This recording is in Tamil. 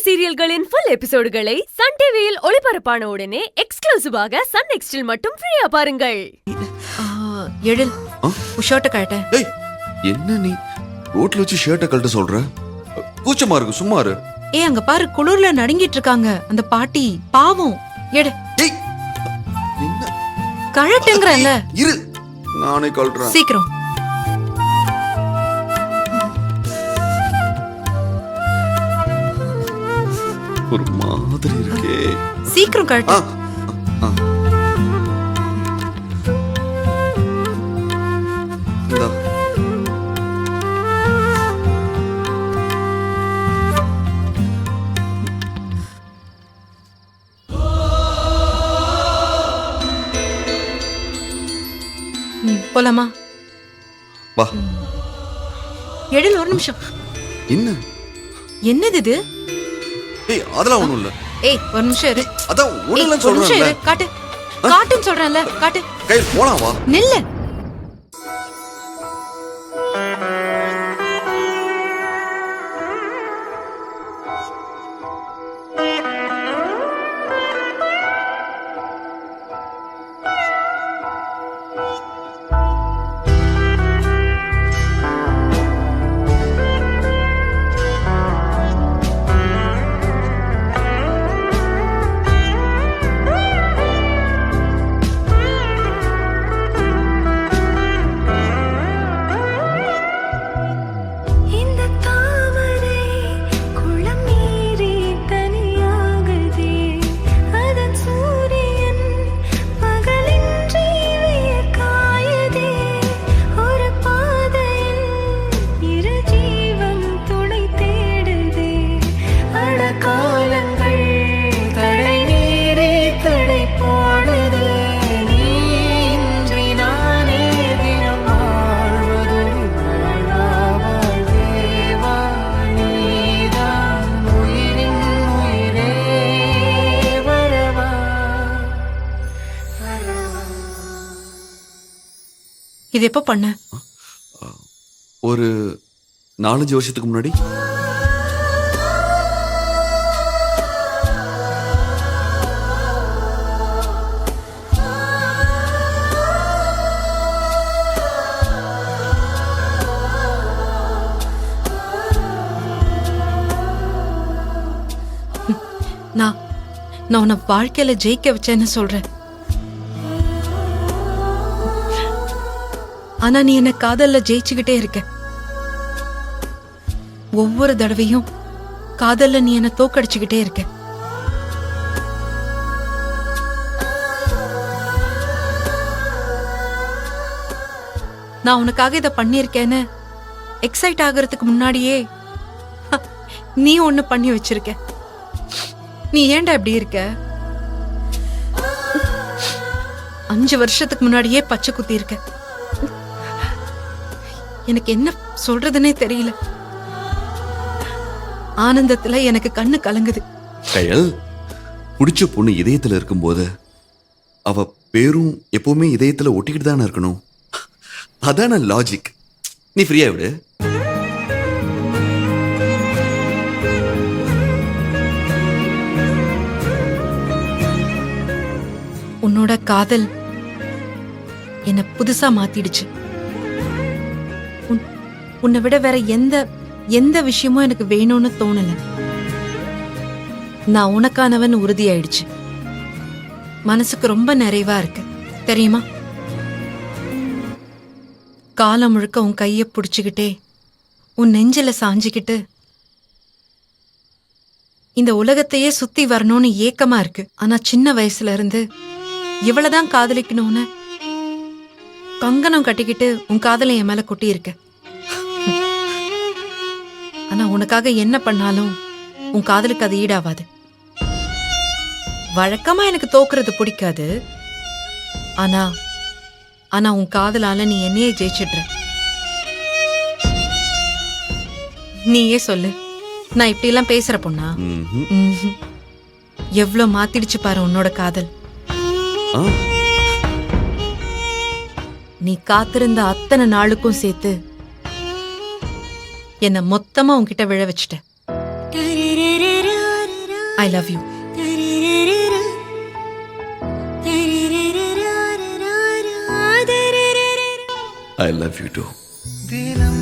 சீரியல்களின் ஃபுல் எபிசோடுகளை சன் டிவியில் ஒளிபரப்பான உடனே எக்ஸ்க்ளூசிவாக சன் நெக்ஸ்டில் மட்டும் ஃப்ரீயா பாருங்கள். எழில் ஷர்ட்டை கழட்ட. ஏய் என்ன நீ ரோட்ல வச்சு ஷர்ட்டை கழட்ட சொல்ற? கூச்சமா இருக்கு, சும்மா இரு. ஏய் அங்க பாரு, குளிர்ல நடுங்கிட்டு இருக்காங்க அந்த பாட்டி, பாவம். எடு. ஏய் என்ன கழட்டுங்கறல. இரு நானே கழட்டுறேன். சீக்கிரம். ஒரு மாதிரி இருக்கே. சீக்கிரம் கழட்டு. இந்தா. போலாமா? வா. எழில் ஒரு நிமிஷம். என்ன என்னது இது? ஏய் அதெல்லாம் ஒண்ணும் இல்ல. ஏய் ஒரு நிமிஷம் இரு. அதான் ஒண்ணும் இல்லன்னு சொல்றேன்ல. காட்டு. காட்டுன்னு சொல்றேன்ல, காட்டு. கையில் போலாம் வா. நில்லு. இது எப்ப பண்ண? ஒரு 4-5 வருஷத்துக்கு முன்னாடி. நான் உன்னை வாழ்க்கையில ஜெயிக்க வச்சேன்னு சொல்றேன். ஆனா நீ என்ன காதல்ல ஜெயிச்சுக்கிட்டே இருக்க. ஒவ்வொரு தடவையும் காதல்ல நீ என்ன தோக்கடிச்சுக்கிட்டே இருக்க. நான் உனக்காக இத பண்ணிருக்கேன்னு எக்ஸைட் ஆகுறதுக்கு முன்னாடியே நீ ஒண்ணு பண்ணி வச்சிருக்க. நீ ஏன்டா இப்படி இருக்க? 5 வருஷத்துக்கு முன்னாடியே பச்சை குத்தி இருக்க. எனக்கு என்ன சொல்றதுன்னே தெரியல. ஆனந்தத்துல எனக்கு கண்ணு கலங்குது. கயல், பிடிச்ச பொண்ணு இதயத்துல இருக்கும்போது அவ பேரும் எப்பவுமே இதயத்துல ஒட்டிக்கிட்டு தானே இருக்கணும். அதான லாஜிக். நீ ஃப்ரீயா விடு. உன்னோட காதல் என்ன புதுசா மாத்திடுச்சு. உன்னை விட வேற எந்த விஷயமும் எனக்கு வேணும்னு தோணல. நான் உனக்கானவன் உறுதியாயிடுச்சு. மனசுக்கு ரொம்ப நிறைவா இருக்கு தெரியுமா? காலம் முழுக்க உன் கைய புடிச்சுக்கிட்டே உன் நெஞ்சில சாஞ்சிக்கிட்டு இந்த உலகத்தையே சுத்தி வரணும்னு ஏக்கமா இருக்கு. ஆனா சின்ன வயசுல இருந்து இவ்வளவுதான் காதலிக்கணும்னு கங்கணம் கட்டிக்கிட்டு உன் காதலை என் மேல கொட்டி இருக்க. ஆனா உனக்காக என்ன பண்ணாலும் உன் காதலுக்கு அது ஈடாவாது. வழக்கமா எனக்கு தோக்குறது பிடிக்காது. ஆனா ஆனா உன் காதலால நீ என்னையே ஜெயிச்சிடுற. நீயே சொல்லு, நான் இப்படி எல்லாம் பேசுற பொண்ணா? எவ்வளவு மாத்திடுச்சு பாரு உன்னோட காதல். நீ காத்திருந்த அத்தனை நாளுக்கும் சேர்த்து என்ன மொத்தமா உன்கிட்ட விழ வச்சுட்ட. I love you. I love you too. தினம்